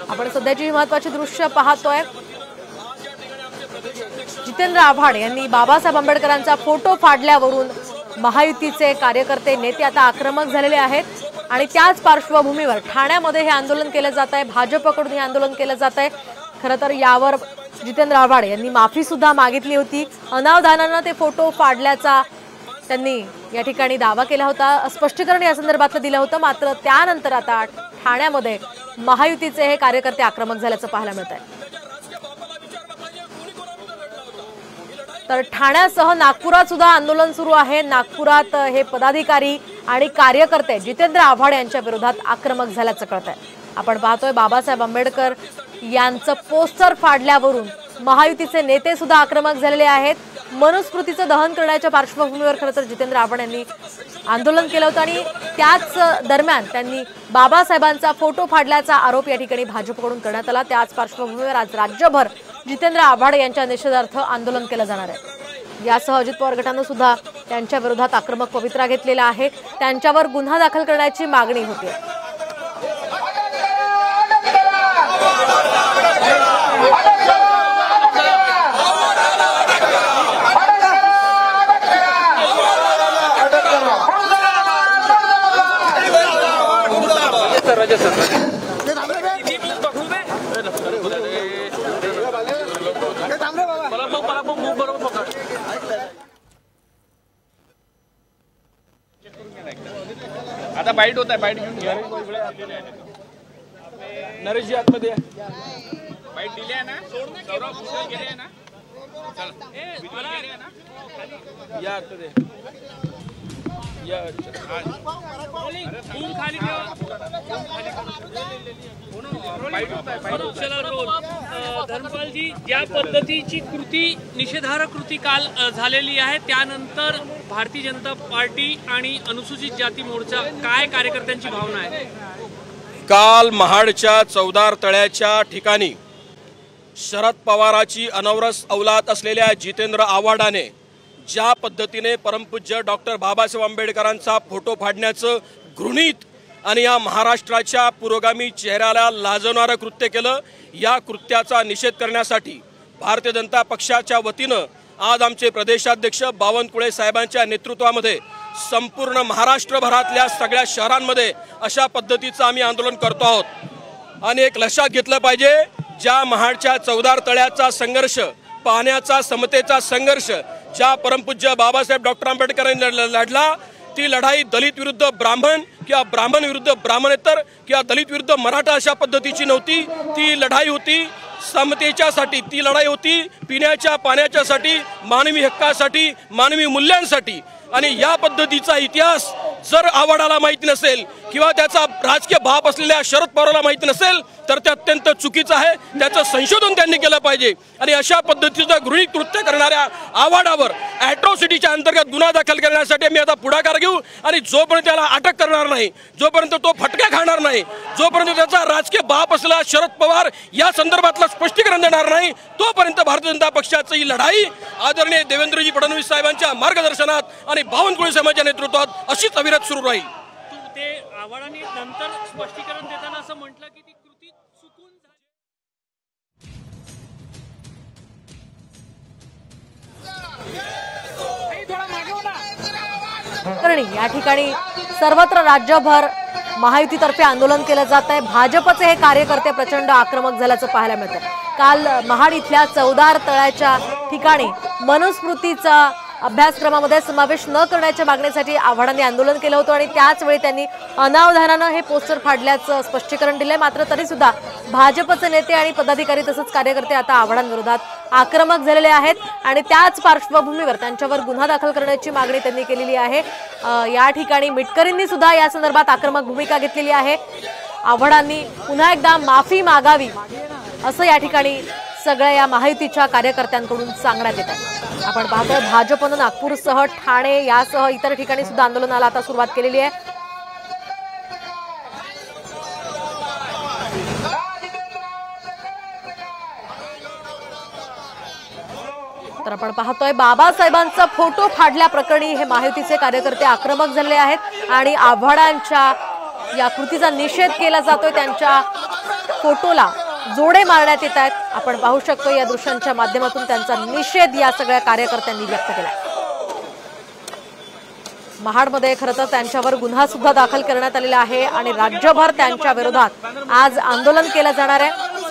आपण सध्याची महत्त्वाची दृश्य पाहतोय। जितेंद्र आव्हाड यांनी बाबासाहेब आंबेडकरांचा फोटो फाडल्यावरून महायुतीचे कार्यकर्ते नेते आता आक्रमक झालेले आहेत आणि त्याच पार्श्वभूमीवर ठाण्यामध्ये हे आंदोलन केलं जात आहे। भाजपकडून हे आंदोलन केलं जात आहे। खरं तर यावर जितेंद्र आव्हाड यांनी माफी सुद्धा मागितली होती। अनावधानाने ते फोटो फाडल्याचा त्यांनी या ठिकाणी दावा केला होता। स्पष्टीकरण या संदर्भातलं दिलं होतं। मात्र त्यानंतर आता ठाण्यामध्ये महायुतीचे हे कार्यकर्ते आक्रमक झाल्याचं पाहायला मिळत आहे। तर ठाण्यासह नागपुरात सुद्धा आंदोलन सुरू आहे। नागपुरात हे पदाधिकारी आणि कार्यकर्ते जितेंद्र आव्हाड यांच्या विरोधात आक्रमक झाल्याचं कळत आहे। आपण पाहतोय बाबासाहेब आंबेडकर यांचं पोस्टर फाडल्यावरून महायुतीचे नेते सुद्धा आक्रमक झालेले आहेत। मनुस्मृतीचं दहन करण्याच्या पार्श्वभूमीवर खरं तर जितेंद्र आव्हाड यांनी आंदोलन केलं होतं आणि त्याच दरम्यान त्यांनी बाबासाहेबांचा फोटो फाडल्याचा आरोप या ठिकाणी भाजपकडून करण्यात आला। त्याच पार्श्वभूमीवर आज राज्यभर जितेंद्र आव्हाड यांच्या निषेधार्थ आंदोलन केलं जाणार आहे। यासह अजित पवार गटानं सुद्धा त्यांच्या विरोधात आक्रमक पवित्रा घेतलेला आहे। त्यांच्यावर गुन्हा दाखल करण्याची मागणी होती। आता बाईट होत आहे, बाईट घेऊन नरेश जी आतमध्ये बाईट दिली आहे ना, सौरभ गेले आहे ना, या आतमध्ये या धर्मपाल जी, ज्या पद्धतीची कृती निषेधार्ह कृती काल झालेली आहे त्यानंतर भारतीय जनता पार्टी आणि अनुसूचित जाती मोर्चा काय कार्यकर्त्यांची भावना आहे? काल महाडच्या चौदार तळ्याच्या ठिकाणी शरद पवाराची अनवरस औलाद असलेल्या जितेंद्र आव्हाडाने ज्या पद्धतीने परमपूज्य डॉक्टर बाबासाहेब आंबेडकरांचा फोटो फाडण्याचं घृणित आणि या महाराष्ट्राच्या पुरोगामी चेहऱ्याला लाजवणारं कृत्य केलं, या कृत्याचा निषेध करण्यासाठी भारतीय जनता पक्षाच्या वतीनं आज आमचे प्रदेशाध्यक्ष बावनकुळे साहेबांच्या नेतृत्वामध्ये संपूर्ण महाराष्ट्रभरातल्या सगळ्या शहरांमध्ये अशा पद्धतीचं आम्ही आंदोलन करतो आहोत। आणि एक लक्षात घेतलं पाहिजे, ज्या महाडच्या चौदार तळ्याचा संघर्ष, पाण्याचा समतेचा संघर्ष ज्या परमपूज्य बाबासाहेब डॉक्टर आंबेडकरांनी लढला, ती लढाई दलित विरुद्ध ब्राह्मण किंवा ब्राह्मण विरुद्ध ब्राह्मणेतर किंवा दलित विरुद्ध मराठा अशा पद्धतीची नव्हती। ती लढाई होती समतेच्यासाठी, ती लढाई होती पिण्याच्या पाण्याच्यासाठी, मानवी हक्कासाठी, मानवी मूल्यांसाठी। आणि या पद्धतीचा इतिहास जर आव्हाडाला माहिती नसेल किंवा त्याचा राजकीय बाप असलेल्या शरद पवारांना माहिती नसेल तर ते अत्यंत चुकीचं आहे। त्याचं संशोधन त्यांनी केलं पाहिजे। आणि अशा पद्धतीचं घृणित कृत्य करणाऱ्या आव्हाडावर ॲट्रॉसिटीच्या अंतर्गत गुन्हा दाखल करण्यासाठी आम्ही आता पुढाकार घेऊ। आणि जोपर्यंत त्याला अटक करणार नाही, जोपर्यंत तो फटका खाणार नाही, जोपर्यंत त्याचा राजकीय बाप असलेला शरद पवार या संदर्भातलं स्पष्टीकरण देणार नाही, तोपर्यंत भारतीय जनता पक्षाची ही लढाई आदरणीय देवेंद्रजी फडणवीस साहेबांच्या मार्गदर्शनात आणि बावनकुळे साहेबांच्या नेतृत्वात अशीच अविरत सुरू राहील। ते आव्हाडांनी नंतर स्पष्टीकरण देताना असं म्हटलं की ती कृती चुकून झाली। या ठिकाणी सर्वत्र राज्यभर महायुतीतर्फे आंदोलन केलं जात आहे। भाजपचे हे कार्यकर्ते प्रचंड आक्रमक झाल्याचं पाहायला मिळतं। काल महाड इथल्या चौदार तळ्याच्या ठिकाणी मनुस्मृतीचा अभ्यासक्रमामध्ये समावेश न करण्याच्या मागणीसाठी आव्हाडांनी आंदोलन केलं होतं आणि त्याच वेळी त्यांनी अनावधानानं हे पोस्टर फाडल्याचं स्पष्टीकरण दिलंय। मात्र तरी सुद्धा भाजपचे नेते आणि पदाधिकारी तसंच कार्यकर्ते आता आव्हाडांविरोधात आक्रमक झालेले आहेत आणि त्याच पार्श्वभूमीवर त्यांच्यावर गुन्हा दाखल करण्याची मागणी त्यांनी केलेली आहे। या ठिकाणी मिटकरींनी सुद्धा या संदर्भात आक्रमक भूमिका घेतलेली आहे। आव्हाडांनी पुन्हा एकदा माफी मागावी असं या ठिकाणी सगळ्या या महायुतीच्या कार्यकर्त्यांकडून सांगण्यात येत आहे। आपण पाहतोय भाजपनं नागपूरसह ठाणे यासह इतर ठिकाणी सुद्धा आंदोलनाला आता सुरुवात केलेली आहे। तर आपण पाहतोय बाबासाहेबांचा फोटो फाडल्या प्रकरणी हे महायुतीचे कार्यकर्ते आक्रमक झाले आहेत आणि आव्हाडांच्या या कृतीचा निषेध केला जातोय। त्यांच्या फोटोला जोडे मारण्यात येत आहेत। आपण पाहू शकतो या दृश्यांच्या माध्यमातून त्यांचा निषेध या सगळ्या कार्यकर्त्यांनी व्यक्त केला। महाडमध्ये खरं तर त्यांच्यावर गुन्हा सुद्धा दाखल करण्यात आलेला आहे आणि राज्यभर त्यांच्या विरोधात आज आंदोलन केलं जाणार आहे।